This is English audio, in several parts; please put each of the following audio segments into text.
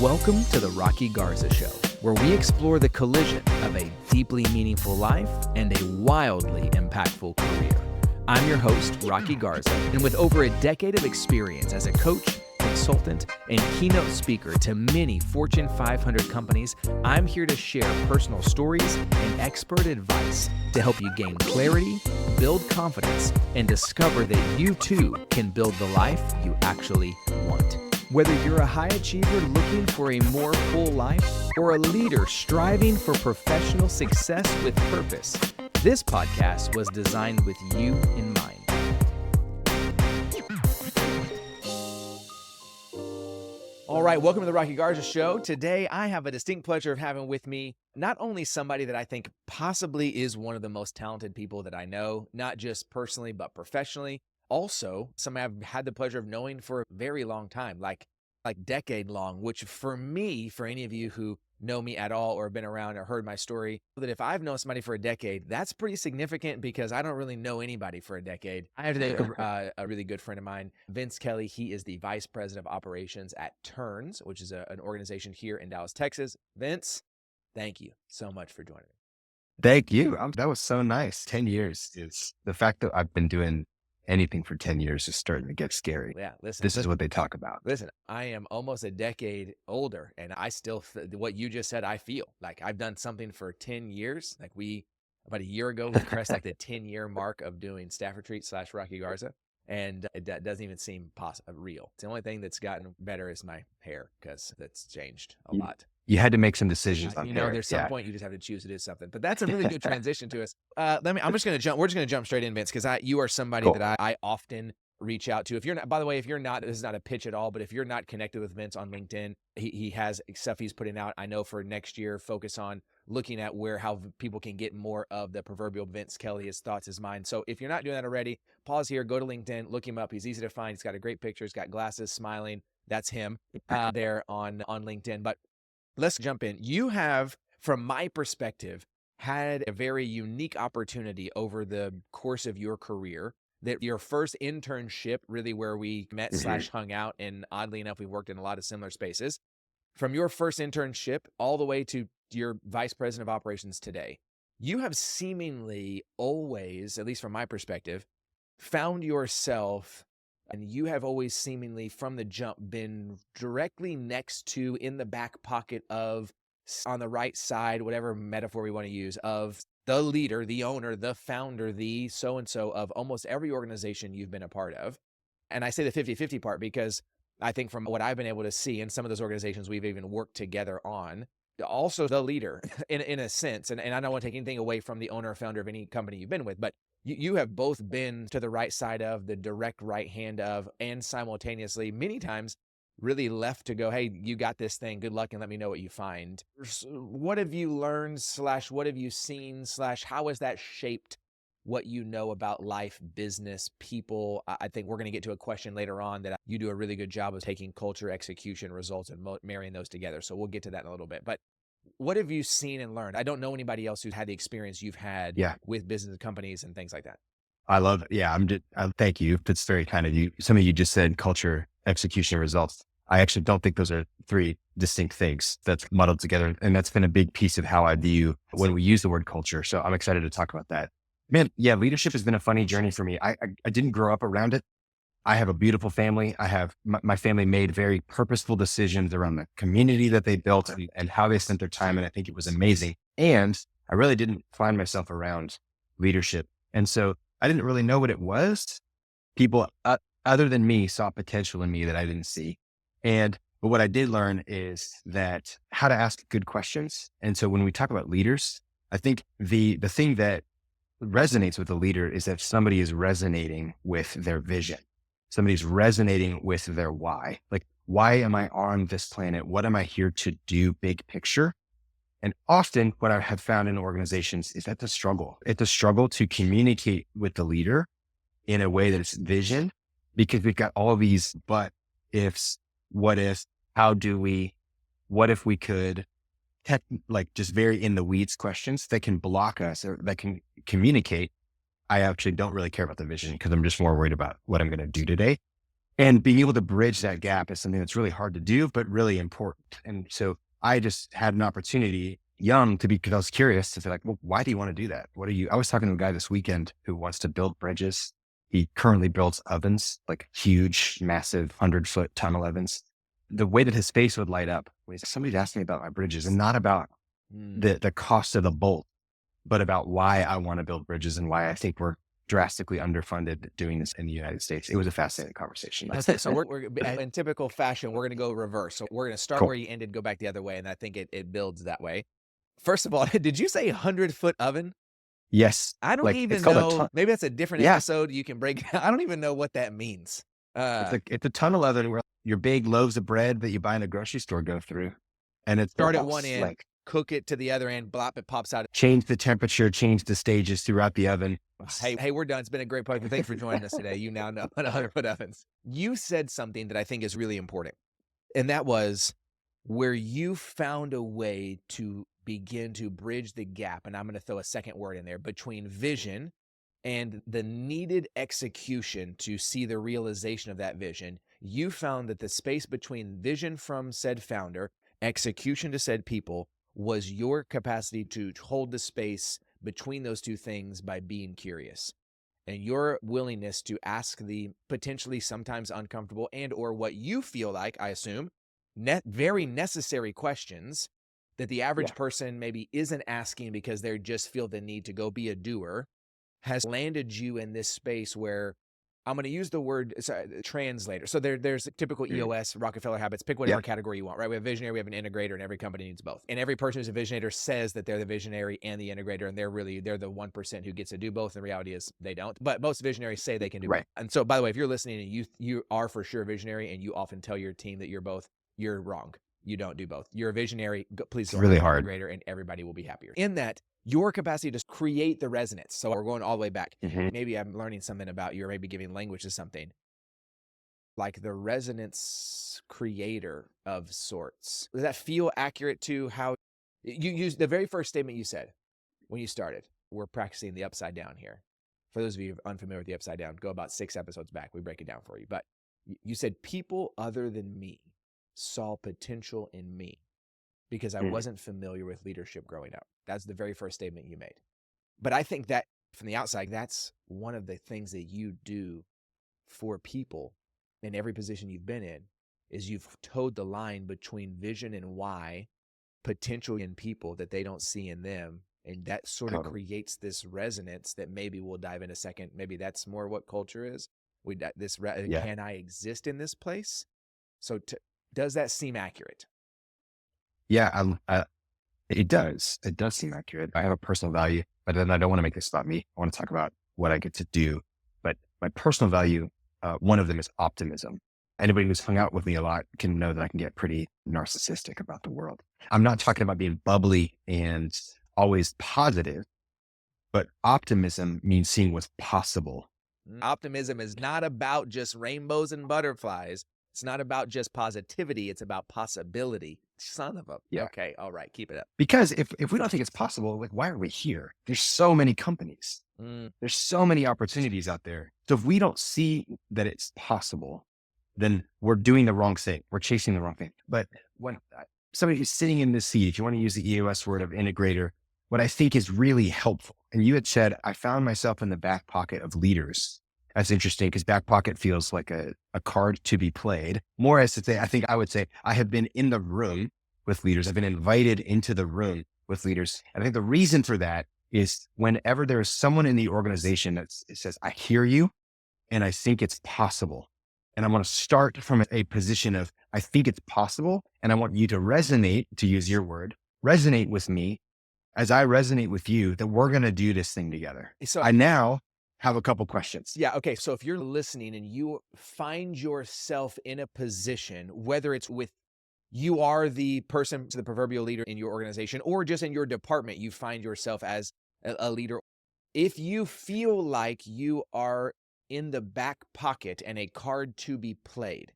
Welcome to the Rocky Garza Show, where we explore the collision of a deeply meaningful life and a wildly impactful career. I'm your host, Rocky Garza, and with over a decade of experience as a coach, consultant, and keynote speaker to many Fortune 500 companies, I'm here to share personal stories and expert advice to help you gain clarity, build confidence, and discover that you too can build the life you actually want. Whether you're a high achiever looking for a more full life or a leader striving for professional success with purpose, this podcast was designed with you in mind. All right, welcome to the Rocky Garza Show. Today, I have a distinct pleasure of having with me not only somebody that I think possibly is one of the most talented people that I know, not just personally, but professionally. Also, somebody I've had the pleasure of knowing for a very long time, like decade long, which for me, for any of you who know me at all or have been around or heard my story, that if I've known somebody for a decade, that's pretty significant because I don't really know anybody for a decade. I have today a really good friend of mine, Vince Kelly. He is the Vice President of Operations at Turns, which is an organization here in Dallas, Texas. Vince, thank you so much for joining me. Thank you. That was so nice. 10 years is the fact that I've been doing anything for 10 years is starting to get scary. Yeah, listen. This is what they talk about. Listen, I am almost a decade older and I still, what you just said, I feel like I've done something for 10 years. Like about a year ago, we crossed like the 10-year mark of doing Staff Retreat / Rocky Garza. And it doesn't even seem real. It's the only thing that's gotten better is my hair because that's changed a lot. You had to make some decisions on hair. There's some point you just have to choose to do something. But that's a really good transition to us. We're just going to jump straight in, Vince, because you are somebody Cool. that I often reach out to. If you're not, by the way, this is not a pitch at all, but if you're not connected with Vince on LinkedIn, he has stuff he's putting out. I know for next year, focus on looking at how people can get more of the proverbial Vince Kelly, his thoughts, his mind. So if you're not doing that already, pause here, go to LinkedIn, look him up. He's easy to find. He's got a great picture. He's got glasses, smiling. That's him there on LinkedIn. But let's jump in. You have, from my perspective, had a very unique opportunity over the course of your career. That your first internship, really where we met / hung out, and oddly enough, we worked in a lot of similar spaces. From your first internship all the way to your vice president of operations today, you have seemingly always, at least from my perspective, found yourself, and you have always seemingly from the jump been directly next to, in the back pocket of, on the right side, whatever metaphor we want to use, of the leader, the owner, the founder, the so-and-so of almost every organization you've been a part of. And I say the 50-50 part because I think from what I've been able to see in some of those organizations we've even worked together on, also the leader in a sense, and I don't want to take anything away from the owner or founder of any company you've been with, but you have both been to the right side of, the direct right hand of, and simultaneously many times really left to go, hey, you got this thing, good luck and let me know what you find. What have you learned / what have you seen / how has that shaped what you know about life, business, people? I think we're going to get to a question later on that you do a really good job of taking culture, execution, results, and marrying those together. So we'll get to that in a little bit. But what have you seen and learned? I don't know anybody else who's had the experience you've had with business companies and things like that. I love it. Yeah, thank you. That's very kind of you. Some of you just said culture, execution, results. I actually don't think those are three distinct things that's muddled together. And that's been a big piece of how I view when we use the word culture. So I'm excited to talk about that. Man, yeah, leadership has been a funny journey for me. I didn't grow up around it. I have a beautiful family. I have my family made very purposeful decisions around the community that they built and how they spent their time. And I think it was amazing. And I really didn't find myself around leadership. And so I didn't really know what it was. People other than me saw potential in me that I didn't see. But what I did learn is that how to ask good questions. And so when we talk about leaders, I think the thing that resonates with a leader is that somebody is resonating with their vision. Somebody's resonating with their why. Like, why am I on this planet? What am I here to do? Big picture. And often what I have found in organizations is that's a struggle. It's a struggle to communicate with the leader in a way that it's vision, because we've got all these but ifs, what if, how do we, what if we could, like just very in the weeds questions that can block us or that can communicate. I actually don't really care about the vision because I'm just more worried about what I'm going to do today. And being able to bridge that gap is something that's really hard to do, but really important. And so I just had an opportunity young to be, because I was curious to be like, well, why do you want to do that? I was talking to a guy this weekend who wants to build bridges. He currently builds ovens, like huge, massive 100-foot tunnel ovens. The way that his face would light up was somebody's asked me about my bridges, and not about the cost of the bolt, but about why I want to build bridges and why I think we're drastically underfunded doing this in the United States. It was a fascinating conversation. So we're in typical fashion, we're going to go reverse. So we're going to start Cool. where you ended, go back the other way. And I think it builds that way. First of all, did you say 100-foot oven? Yes. I don't Like, even it's called know. Maybe that's a different Yeah. episode. You can break. I don't even know what that means. It's a tunnel oven where your big loaves of bread that you buy in a grocery store go through. And it's Start at one end, like, cook it to the other end, blop, it pops out. change the temperature, change the stages throughout the oven. Hey, we're done. It's been a great pleasure. Thanks for joining us today. You now know about 100-foot ovens. You said something that I think is really important, and that was where you found a way to begin to bridge the gap, and I'm going to throw a second word in there, between vision and the needed execution to see the realization of that vision. You found that the space between vision from said founder, execution to said people, was your capacity to hold the space between those two things by being curious, and your willingness to ask the potentially sometimes uncomfortable and or what you feel like, I assume, very necessary questions that the average person maybe isn't asking because they just feel the need to go be a doer, has landed you in this space where I'm going to use the word translator. So there's typical EOS, Rockefeller habits, pick whatever category you want, right? We have a visionary, we have an integrator, and every company needs both. And every person who's a visionator says that they're the visionary and the integrator, and they're the 1% who gets to do both. And the reality is they don't, but most visionaries say they can do both. And so, by the way, if you're listening and you are for sure a visionary and you often tell your team that you're both, you're wrong. You don't do both. You're a visionary. Please go really on hard. integrator, and everybody will be happier. In that, your capacity to create the resonance. So we're going all the way back. Maybe I'm learning something about you, or maybe giving language to something. Like the resonance creator of sorts. Does that feel accurate to how you used the very first statement you said when you started? We're practicing the upside down here. For those of you unfamiliar with the upside down, go about 6 episodes back. We break it down for you. But you said people other than me saw potential in me because I wasn't familiar with leadership growing up. That's the very first statement you made. But I think that from the outside, that's one of the things that you do for people in every position you've been in, is you've towed the line between vision and why, potential in people that they don't see in them. And that sort of creates this resonance that maybe we'll dive in a second. Maybe that's more what culture is. Can I exist in this place? So does that seem accurate? Yeah, it does. It does seem accurate. I have a personal value, but then I don't want to make this about me. I want to talk about what I get to do. But my personal value, one of them is optimism. Anybody who's hung out with me a lot can know that I can get pretty narcissistic about the world. I'm not talking about being bubbly and always positive, but optimism means seeing what's possible. Optimism is not about just rainbows and butterflies. It's not about just positivity. It's about possibility. Son of a... Yeah. Okay. All right. Keep it up. Because if we don't think it's possible, like, why are we here? There's so many companies. There's so many opportunities out there. So if we don't see that it's possible, then we're doing the wrong thing. We're chasing the wrong thing. But when somebody who's sitting in this seat, if you want to use the EOS word of integrator, what I think is really helpful, and you had said, I found myself in the back pocket of leaders. That's interesting because back pocket feels like a card to be played. More as to say, I think I would say I have been in the room with leaders. I've been invited into the room with leaders. And I think the reason for that is whenever there is someone in the organization that says, I hear you and I think it's possible. And I want to start from a position of, I think it's possible. And I want you to resonate, to use your word, resonate with me as I resonate with you, that we're going to do this thing together. So I now have a couple questions. Yeah. Okay. So if you're listening and you find yourself in a position, whether it's with you are the person, the proverbial leader in your organization, or just in your department, you find yourself as a leader. If you feel like you are in the back pocket and a card to be played,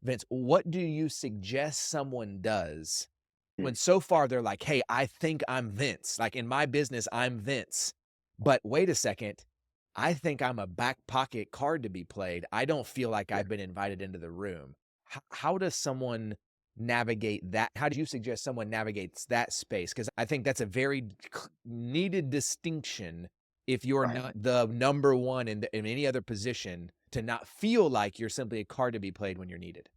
Vince, what do you suggest someone does when so far they're like, hey, I think I'm Vince. Like in my business, I'm Vince. But wait a second. I think I'm a back pocket card to be played. I don't feel like I've been invited into the room. How does someone navigate that? How do you suggest someone navigates that space? Because I think that's a very needed distinction if you're not the number one in any other position, to not feel like you're simply a card to be played when you're needed.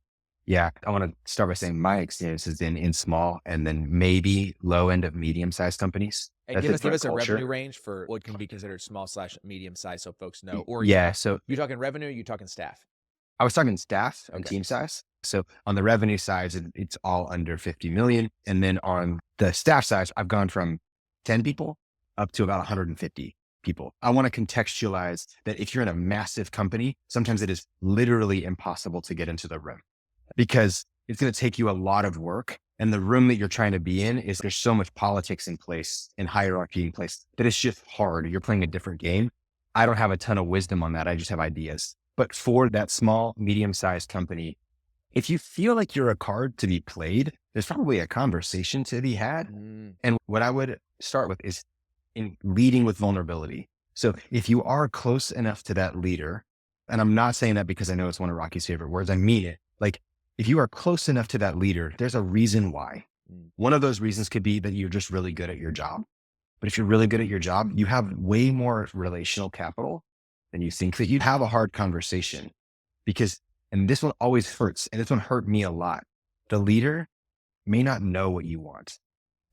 Yeah, I want to start by saying my experience has been in small and then maybe low end of medium-sized companies. And That's give a us different a culture. revenue range for what can be considered small/medium size, so folks know. Or Yeah, so you talking revenue? Or you talking staff? I was talking staff and Okay. team size. So on the revenue side, it's all under 50 million. And then on the staff side, I've gone from 10 people up to about 150 people. I want to contextualize that if you're in a massive company, sometimes it is literally impossible to get into the room because it's going to take you a lot of work. And the room that you're trying to be in is there's so much politics in place and hierarchy in place that it's just hard. You're playing a different game. I don't have a ton of wisdom on that. I just have ideas. But for that small, medium-sized company, if you feel like you're a card to be played, there's probably a conversation to be had. And what I would start with is in leading with vulnerability. So if you are close enough to that leader, and I'm not saying that because I know it's one of Rocky's favorite words, I mean it. Like if you are close enough to that leader, there's a reason why. One of those reasons could be that you're just really good at your job. But if you're really good at your job, you have way more relational capital than you think that you'd have a hard conversation because, and this one always hurts, and this one hurt me a lot. The leader may not know what you want.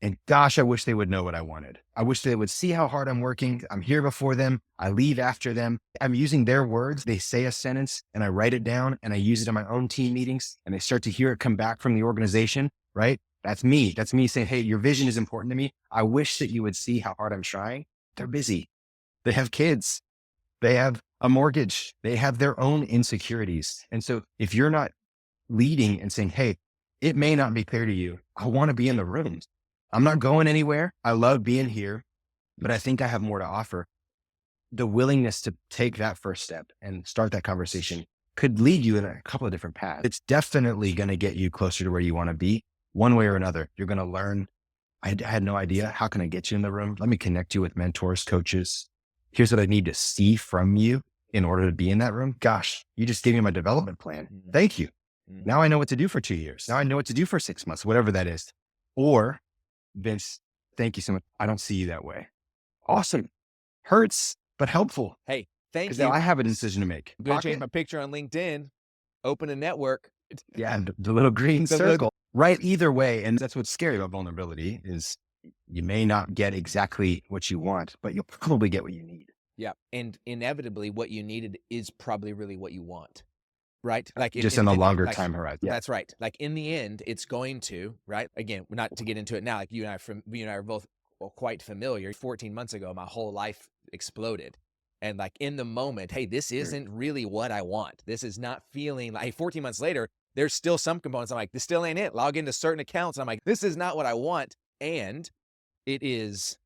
And gosh, I wish they would know what I wanted. I wish they would see how hard I'm working. I'm here before them. I leave after them. I'm using their words. They say a sentence and I write it down and I use it in my own team meetings and they start to hear it come back from the organization, right? That's me. That's me saying, hey, your vision is important to me. I wish that you would see how hard I'm trying. They're busy. They have kids. They have a mortgage. They have their own insecurities. And so if you're not leading and saying, hey, it may not be clear to you, I want to be in the rooms. I'm not going anywhere. I love being here, but I think I have more to offer. The willingness to take that first step and start that conversation could lead you in a couple of different paths. It's definitely going to get you closer to where you want to be one way or another. You're going to learn. I had no idea. How can I get you in the room? Let me connect you with mentors, coaches. Here's what I need to see from you in order to be in that room. Gosh, you just gave me my development plan. Thank you. Now I know what to do for 2 years. Now I know what to do for 6 months, whatever that is. Or Vince, thank you so much. I don't see you that way. Awesome. Hurts, but helpful. Hey, thank you. Because now I have a decision to make. I'm going to change my picture on LinkedIn, open a network. Yeah, the little green circle. Right, either way. And that's what's scary about vulnerability is you may not get exactly what you want, but you'll probably get what you need. Yeah. And inevitably what you needed is probably really what you want. Right? Like just in a longer time horizon. Yeah. That's right. Like in the end, it's going to, right? Again, not to get into it now, like you and I are both quite familiar. 14 months ago, my whole life exploded. And like in the moment, hey, this isn't really what I want. This is not feeling like, hey, 14 months later, there's still some components. I'm like, this still ain't it. Log into certain accounts. And I'm like, this is not what I want. And it is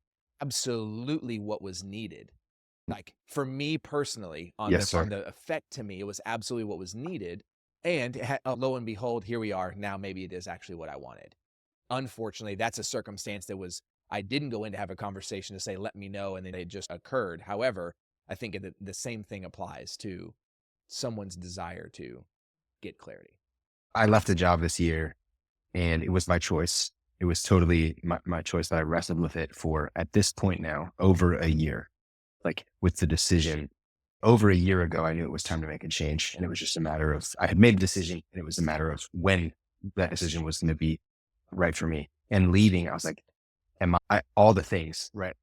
absolutely what was needed. Like for me personally, on the effect to me, it was absolutely what was needed. And lo and behold, here we are. Now maybe it is actually what I wanted. Unfortunately, that's a circumstance that I didn't go in to have a conversation to say, let me know. And then it just occurred. However, I think the same thing applies to someone's desire to get clarity. I left a job this year and it was my choice. It was totally my choice that I wrestled with it for, at this point now, over a year. Like with the decision over a year ago, I knew it was time to make a change. And it was just a matter of, I had made a decision and it was a matter of when that decision was going to be right for me. And leaving, I was like, all the things, right?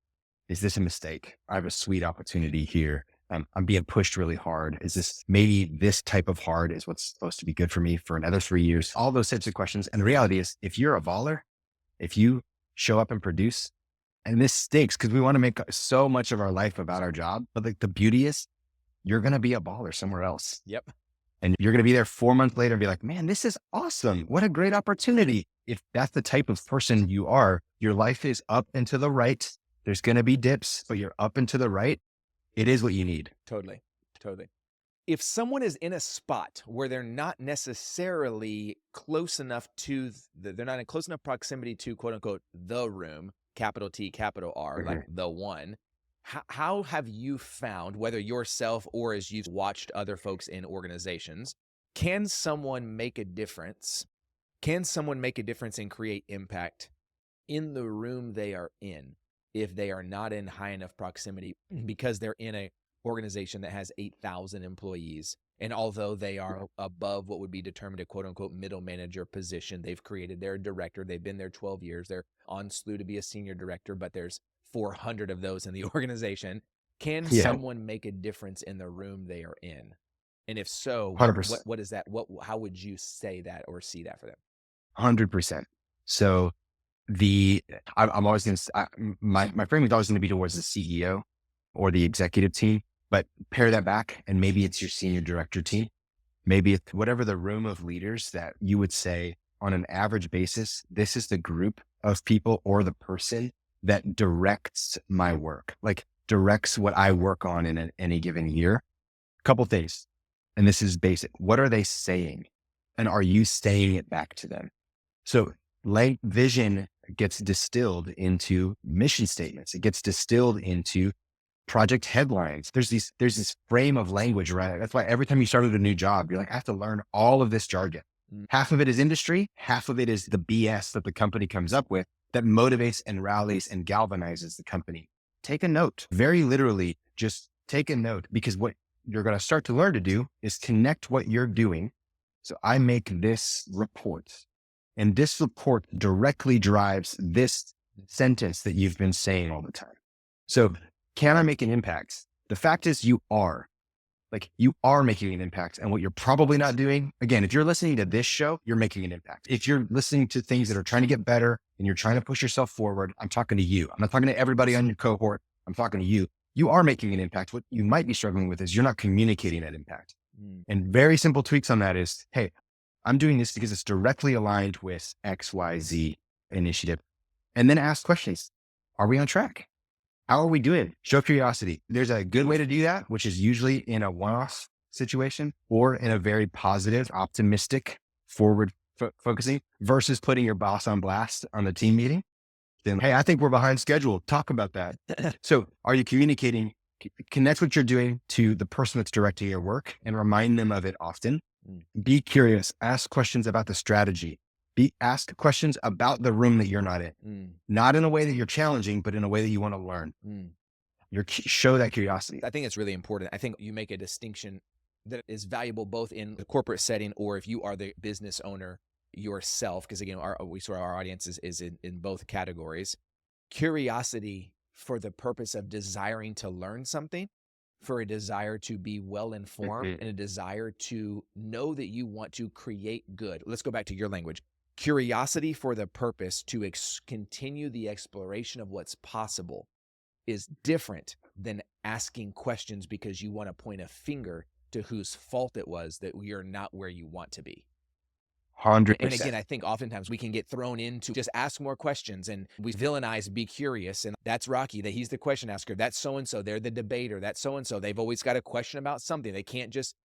Is this a mistake? I have a sweet opportunity here. I'm being pushed really hard. Is this, maybe this type of hard is what's supposed to be good for me for another 3 years? All those types of questions. And the reality is, if you're a baller, if you show up and produce, and this stinks because we want to make so much of our life about our job. But like the beauty is you're going to be a baller somewhere else. Yep. And you're going to be there 4 months later and be like, man, this is awesome. What a great opportunity. If that's the type of person you are, your life is up and to the right. There's going to be dips, but you're up and to the right. It is what you need. Totally. If someone is in a spot where they're not necessarily close enough to, they're not in close enough proximity to quote unquote, the room, capital T, capital R, like the one, How have you found, whether yourself or as you've watched other folks in organizations, can someone make a difference? Can someone make a difference and create impact in the room they are in if they are not in high enough proximity because they're in a organization that has 8,000 employees? And although they are above what would be determined a quote unquote middle manager position, they've created their director. They've been there 12 years. They're on slew to be a senior director, but there's 400 of those in the organization. Can Yeah, someone make a difference in the room they are in? And if so, what 100%. what what is that? How would you say that or see that for them? 100%. So I'm always going to, my frame is always going to be towards the CEO or the executive team, but pare that back and maybe it's your senior director team. Maybe it's whatever the room of leaders that you would say on an average basis, this is the group of people or the person that directs my work, like directs what I work on in any given year. Couple things. And this is basic. What are they saying? And are you saying it back to them? So vision gets distilled into mission statements. It gets distilled into project headlines. There's this frame of language around it. That's why every time you started a new job, you're like, I have to learn all of this jargon. Half of it is industry, half of it is the BS that the company comes up with that motivates and rallies and galvanizes the company. Take a note. Very literally, just take a note, because what you're going to start to learn to do is connect what you're doing. So I make this report, and this report directly drives this sentence that you've been saying all the time. So can I make an impact? The fact is you are making an impact. And what you're probably not doing, again, if you're listening to this show, you're making an impact. If you're listening to things that are trying to get better and you're trying to push yourself forward, I'm talking to you. I'm not talking to everybody on your cohort. I'm talking to you. You are making an impact. What you might be struggling with is you're not communicating that impact. And very simple tweaks on that is, hey, I'm doing this because it's directly aligned with XYZ initiative. And then ask questions. Are we on track? How are we doing? Show curiosity. There's a good way to do that, which is usually in a one-off situation or in a very positive, optimistic, forward focusing versus putting your boss on blast on the team meeting. Then, hey, I think we're behind schedule. Talk about that. So are you communicating? Connect what you're doing to the person that's directing your work and remind them of it often. Be curious. Ask questions about the strategy. Ask questions about the room that you're not in, not in a way that you're challenging, but in a way that you want to learn. Show that curiosity. I think it's really important. I think you make a distinction that is valuable both in the corporate setting or if you are the business owner yourself, because again, our audience is in both categories. Curiosity for the purpose of desiring to learn something, for a desire to be well-informed and a desire to know that you want to create good. Let's go back to your language. Curiosity for the purpose to continue the exploration of what's possible is different than asking questions because you want to point a finger to whose fault it was that you're not where you want to be. 100%. And again, I think oftentimes we can get thrown into just ask more questions and we villainize be curious. And that's Rocky, that he's the question asker. That's so-and-so, they're the debater. That's so-and-so. They've always got a question about something. They can't just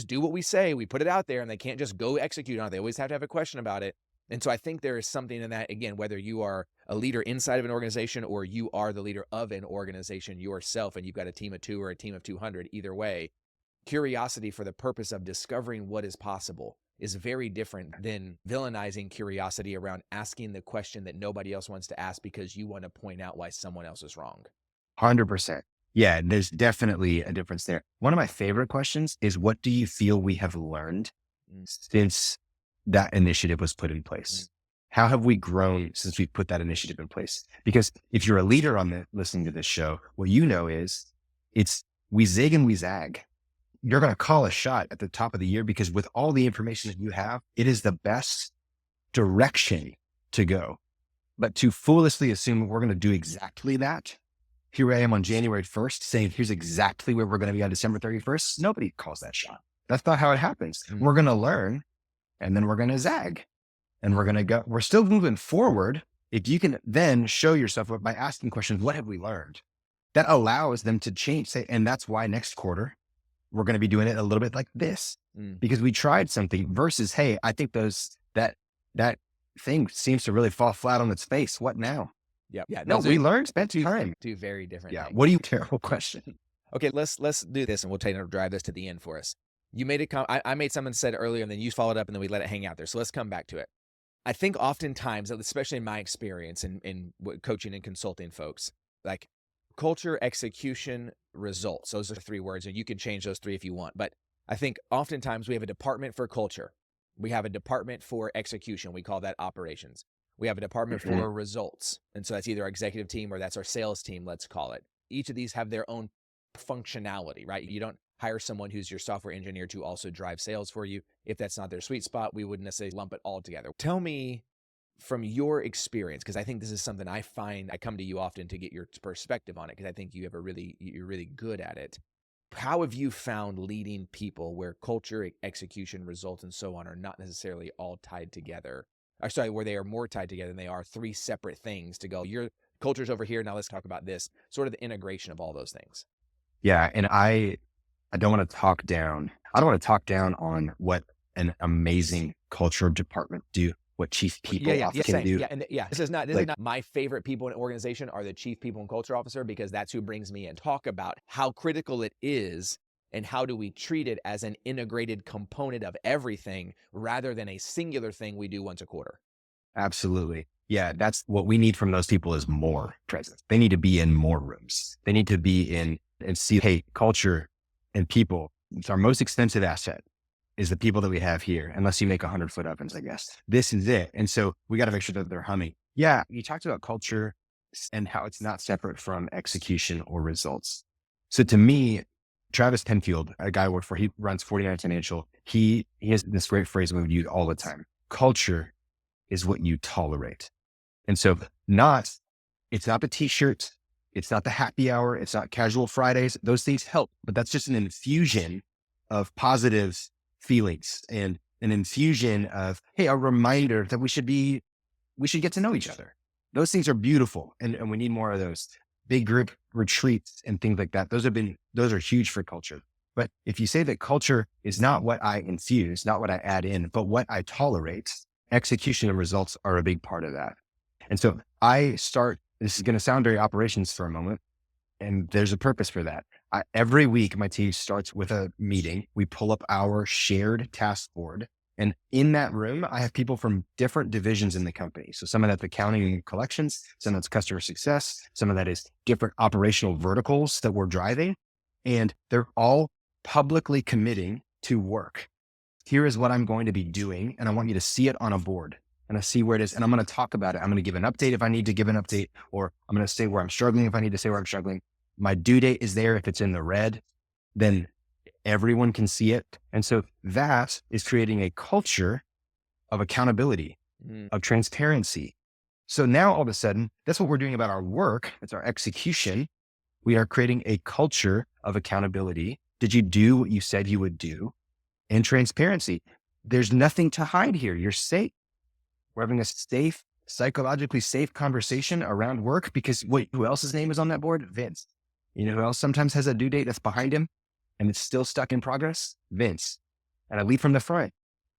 do what we say. We put it out there and they can't just go execute on it. They always have to have a question about it. And so I think there is something in that, again, whether you are a leader inside of an organization or you are the leader of an organization yourself and you've got a team of 2 or a team of 200, either way, curiosity for the purpose of discovering what is possible is very different than villainizing curiosity around asking the question that nobody else wants to ask because you want to point out why someone else is wrong. 100%. Yeah, there's definitely a difference there. One of my favorite questions is, what do you feel we have learned since that initiative was put in place? How have we grown since we put that initiative in place? Because if you're a leader listening to this show, what you know is we zig and we zag. You're going to call a shot at the top of the year because with all the information that you have, it is the best direction to go. But to foolishly assume we're going to do exactly that, here I am on January 1st saying, here's exactly where we're going to be on December 31st. Nobody calls that shot. That's not how it happens. We're going to learn and then we're going to zag and we're going to go. We're still moving forward. If you can then show yourself by asking questions, what have we learned? That allows them to change. And that's why next quarter, we're going to be doing it a little bit like this because we tried something versus, hey, I think that thing seems to really fall flat on its face. What now? Yep. Yeah. No, Those we are learned, spent time. two very different Yeah. things. What do you, terrible question. Okay, let's do this, and we'll try to drive this to the end for us. You made it. I made something said earlier, and then you followed up, and then we let it hang out there. So let's come back to it. I think oftentimes, especially in my experience in coaching and consulting folks, like culture, execution, results. Those are 3 words, and you can change those 3 if you want. But I think oftentimes we have a department for culture. We have a department for execution. We call that operations. We have a department Mhm. for results. And so that's either our executive team or that's our sales team, let's call it. Each of these have their own functionality, right? You don't hire someone who's your software engineer to also drive sales for you. If that's not their sweet spot, we wouldn't necessarily lump it all together. Tell me from your experience, because I think this is something I find I come to you often to get your perspective on it, because I think you're really good at it. How have you found leading people where culture, execution, results, and so on are not necessarily all tied together? Or sorry, where they are more tied together than they are 3 separate things to go, your culture's over here, now let's talk about this, sort of the integration of all those things. Yeah. And I don't want to talk down. I don't want to talk down on what an amazing culture department do, what chief people often can same. do. Yeah, and this is not my favorite people in an organization are the chief people and culture officer, because that's who brings me in. Talk about how critical it is and how do we treat it as an integrated component of everything rather than a singular thing we do once a quarter. Absolutely. Yeah. That's what we need from those people is more presence. They need to be in more rooms. They need to be in and see, hey, culture and people, it's our most expensive asset is the people that we have here, unless you make 100-foot ovens, I guess. This is it. And so we got to make sure that they're humming. Yeah. You talked about culture and how it's not separate from execution or results. So to me, Travis Penfield, a guy I work for, he runs 49 Financial. He has this great phrase we would use all the time. Culture is what you tolerate. And so it's not the t-shirt. It's not the happy hour. It's not casual Fridays. Those things help, but that's just an infusion of positive feelings and an infusion of, hey, a reminder that we should get to know each other. Those things are beautiful. And we need more of those big group retreats and things like that. Those are huge for culture. But if you say that culture is not what I infuse, not what I add in, but what I tolerate, execution and results are a big part of that. And so this is going to sound very operations for a moment, and there's a purpose for that. Every week, my team starts with a meeting. We pull up our shared task board. And in that room, I have people from different divisions in the company. So some of that's accounting and collections, some of that's customer success, some of that is different operational verticals that we're driving. And they're all publicly committing to work. Here is what I'm going to be doing. And I want you to see it on a board and I see where it is. And I'm going to talk about it. I'm going to give an update if I need to give an update, or I'm going to say where I'm struggling if I need to say where I'm struggling. My due date is there. If it's in the red, then everyone can see it. And so that is creating a culture of accountability, of transparency. So now all of a sudden, that's what we're doing about our work. It's our execution. We are creating a culture of accountability. Did you do what you said you would do? And transparency. There's nothing to hide here. You're safe. We're having a safe, psychologically safe conversation around work because who else's name is on that board? Vince. You know who else sometimes has a due date that's behind him and it's still stuck in progress? Vince. And I lead from the front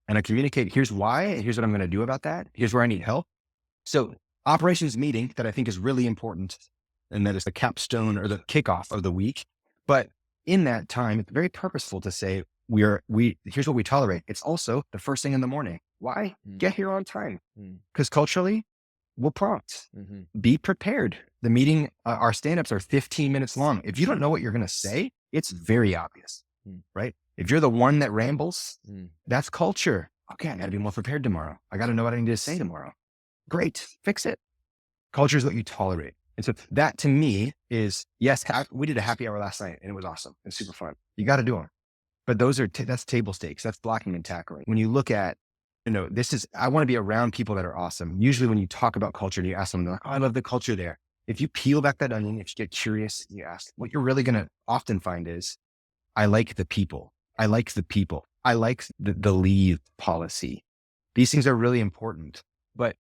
and I communicate, here's why, and here's what I'm going to do about that. Here's where I need help. So operations meeting that I think is really important, and that is the capstone or the kickoff of the week. But in that time, it's very purposeful to say, here's what we tolerate. It's also the first thing in the morning. Why? Get here on time. Because culturally, we're prompt. Be prepared. The meeting, our stand-ups are 15 minutes long. If you don't know what you're going to say, it's very obvious, right? If you're the one that rambles, that's culture. Okay, I got to be more prepared tomorrow. I got to know what I need to say tomorrow. Great, fix it. Culture is what you tolerate. And so that to me is, yes, we did a happy hour last night and it was awesome. It's super fun. You got to do them. But that's table stakes. That's blocking and tackling. When you look at, I want to be around people that are awesome. Usually when you talk about culture and you ask them, they're like, oh, I love the culture there. If you peel back that onion, if you get curious, you ask, what you're really going to often find is, I like the people. I like the people. I like the leave policy. These things are really important. But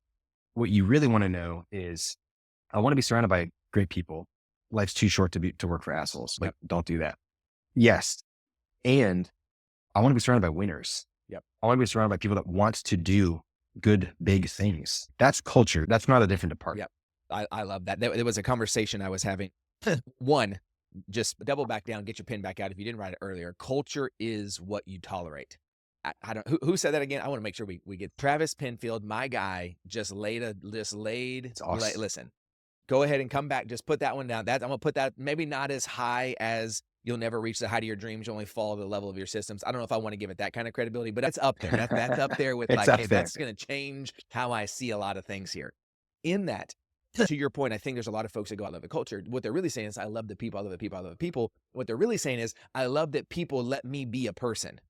what you really want to know is, I want to be surrounded by great people. Life's too short to work for assholes. Like, don't do that. Yes. And I want to be surrounded by winners. I want to be surrounded by people that want to do good, big things. That's culture. That's not a different department. I love that. There was a conversation I was having. One, just double back down, get your pen back out if you didn't write it earlier. Culture is what you tolerate. I don't who said that again. I want to make sure we get Travis Penfield, my guy, just laid. It's awesome. Listen, go ahead and come back. Just put that one down. That I'm gonna put that maybe not as high as you'll never reach the height of your dreams. You only fall to the level of your systems. I don't know if I want to give it that kind of credibility, but that's up there. That's up there with It's like, up hey, there. that's gonna change how I see a lot of things here. In that, to your point, I think there's a lot of folks that go, I love the culture. What they're really saying is, I love the people, I love the people, I love the people. What they're really saying is, I love that people let me be a person.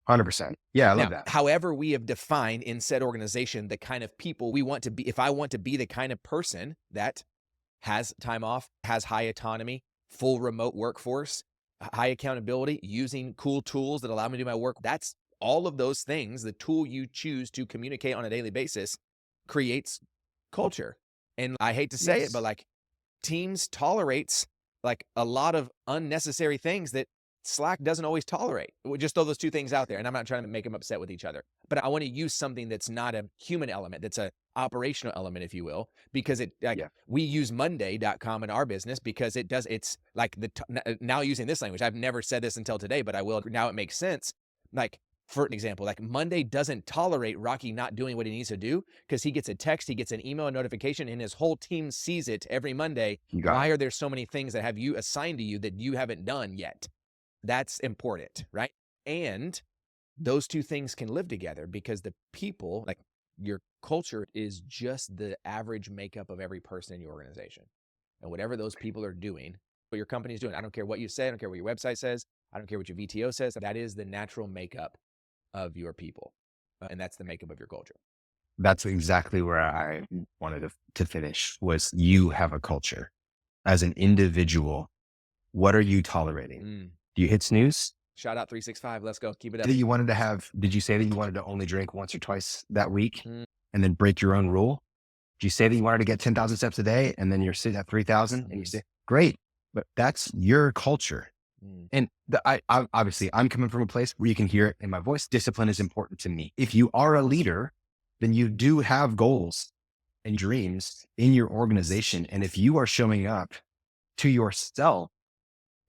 100%. Yeah, I love Now, that. however we have defined in said organization the kind of people we want to be, if I want to be the kind of person that has time off, has high autonomy, full remote workforce, high accountability, using cool tools that allow me to do my work, that's all of those things. The tool you choose to communicate on a daily basis creates culture. And I hate to say it, but like Teams tolerates like a lot of unnecessary things that Slack doesn't always tolerate. We'll just throw those two things out there. And I'm not trying to make them upset with each other, but I want to use something that's not a human element, that's a operational element, if you will, because we use Monday.com in our business because it's like now using this language. I've never said this until today, but I will. Now it makes sense. Like, for an example, like Monday doesn't tolerate Rocky not doing what he needs to do because he gets a text, he gets an email notification, and his whole team sees it every Monday. Why are there so many things that have you assigned to you that you haven't done yet? That's important, right? And those two things can live together because the people, like your culture, is just the average makeup of every person in your organization. And whatever those people are doing, what your company is doing, I don't care what you say, I don't care what your website says, I don't care what your VTO says, that is the natural makeup of your people. And that's the makeup of your culture. That's exactly where I wanted to finish, was you have a culture. As an individual, what are you tolerating? Do you hit snooze? Shout out 365. Let's go. Keep it up. Did you say that you wanted to only drink once or twice that week and then break your own rule? Did you say that you wanted to get 10,000 steps a day and then you're sitting at 3,000 and you say, great, but that's your culture. And obviously I'm coming from a place where you can hear it in my voice. Discipline is important to me. If you are a leader, then you do have goals and dreams in your organization. And if you are showing up to yourself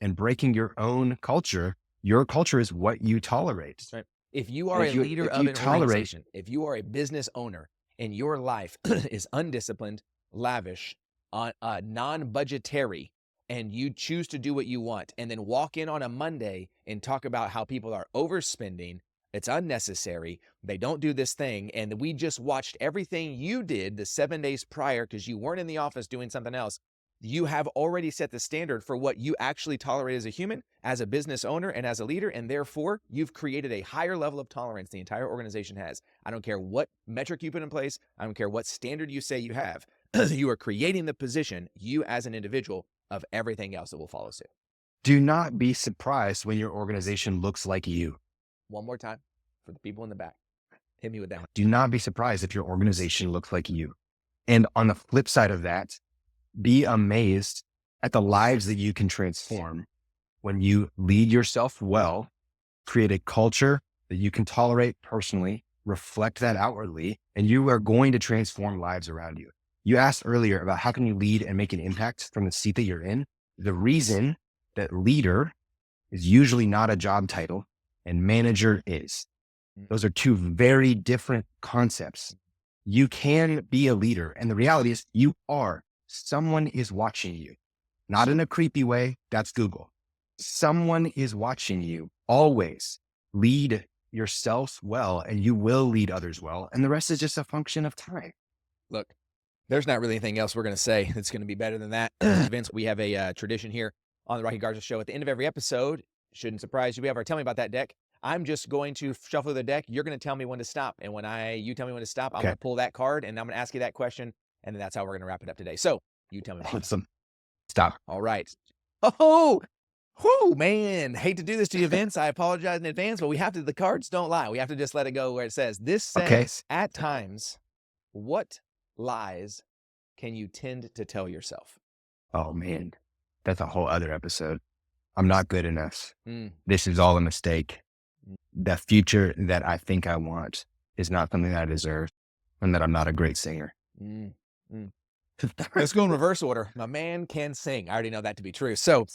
and breaking your own culture, your culture is what you tolerate. Right. If you are a leader of an organization, if you are a business owner and your life is undisciplined, lavish, non-budgetary, and you choose to do what you want and then walk in on a Monday and talk about how people are overspending, it's unnecessary, they don't do this thing, and we just watched everything you did the 7 days prior because you weren't in the office doing something else, you have already set the standard for what you actually tolerate as a human, as a business owner, and as a leader, and therefore you've created a higher level of tolerance the entire organization has. I don't care what metric you put in place. I don't care what standard you say you have. You are creating the position, you as an individual, of everything else that will follow suit. Do not be surprised when your organization looks like you. One more time for the people in the back. Hit me with that one. Do not be surprised if your organization looks like you. And on the flip side of that, be amazed at the lives that you can transform when you lead yourself well, create a culture that you can tolerate personally, reflect that outwardly, and you are going to transform lives around you. You asked earlier about how can you lead and make an impact from the seat that you're in. The reason that leader is usually not a job title and manager is. Those are two very different concepts. You can be a leader, and the reality is you are. Someone is watching you, not in a creepy way. That's Google. Someone is watching you. Always lead yourself well, and you will lead others well. And the rest is just a function of time. Look, there's not really anything else we're going to say that's going to be better than that. Vince, we have a tradition here on the Rocky Garza Show. At the end of every episode, shouldn't surprise you, we have our Tell Me About That deck. I'm just going to shuffle the deck. You're going to tell me when to stop. And when you tell me when to stop, I'm going to pull that card and I'm going to ask you that question. And then that's how we're going to wrap it up today. So you tell me. Awesome. Stop. All right. Man. Hate to do this to you, Vince. I apologize in advance, but the cards don't lie. We have to just let it go where it says. This says, at times, what lies can you tend to tell yourself? Oh man, that's a whole other episode. I'm not good enough. This is all a mistake. The future that I think I want is not something that I deserve, and that I'm not a great singer. Let's go in reverse order. My man can sing. I already know that to be true. So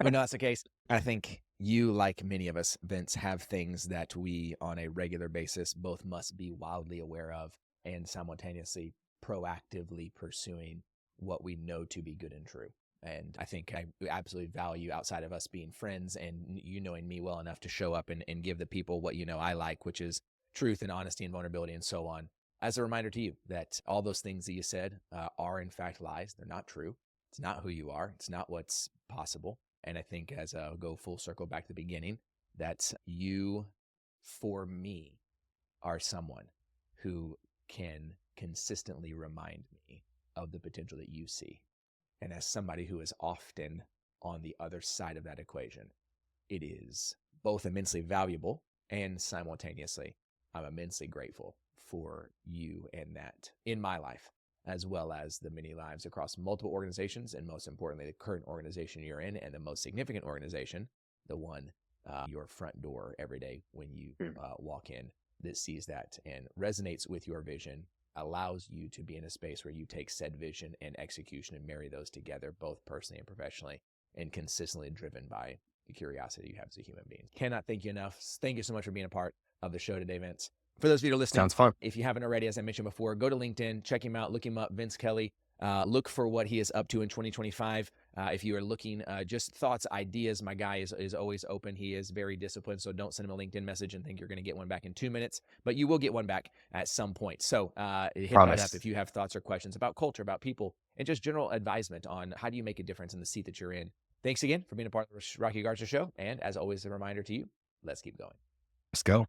we know that's the case. I think you, like many of us, Vince, have things that we on a regular basis both must be wildly aware of and simultaneously proactively pursuing what we know to be good and true. And I think I absolutely value, outside of us being friends and you knowing me well enough to show up and give the people what you know I like, which is truth and honesty and vulnerability and so on, as a reminder to you that all those things that you said are in fact lies. They're not true. It's not who you are. It's not what's possible. And I think, as I'll go full circle back to the beginning, that you, for me, are someone who can consistently remind me of the potential that you see. And as somebody who is often on the other side of that equation, it is both immensely valuable and simultaneously, I'm immensely grateful for you and that in my life, as well as the many lives across multiple organizations, and most importantly, the current organization you're in and the most significant organization, the one your front door every day when you walk in, that sees that and resonates with your vision, allows you to be in a space where you take said vision and execution and marry those together, both personally and professionally, and consistently driven by the curiosity you have as a human being. Cannot thank you enough. Thank you so much for being a part of the show today, Vince. For those of you who are listening, Sounds fun. if you haven't already, as I mentioned before, go to LinkedIn, check him out, look him up, Vince Kelly. Look for what he is up to in 2025. If you are looking, just thoughts, ideas, my guy is always open. He is very disciplined, so don't send him a LinkedIn message and think you're going to get one back in 2 minutes, but you will get one back at some point. So hit that up if you have thoughts or questions about culture, about people, and just general advisement on how do you make a difference in the seat that you're in. Thanks again for being a part of the Rocky Garza Show, and as always, a reminder to you, let's keep going. Let's go.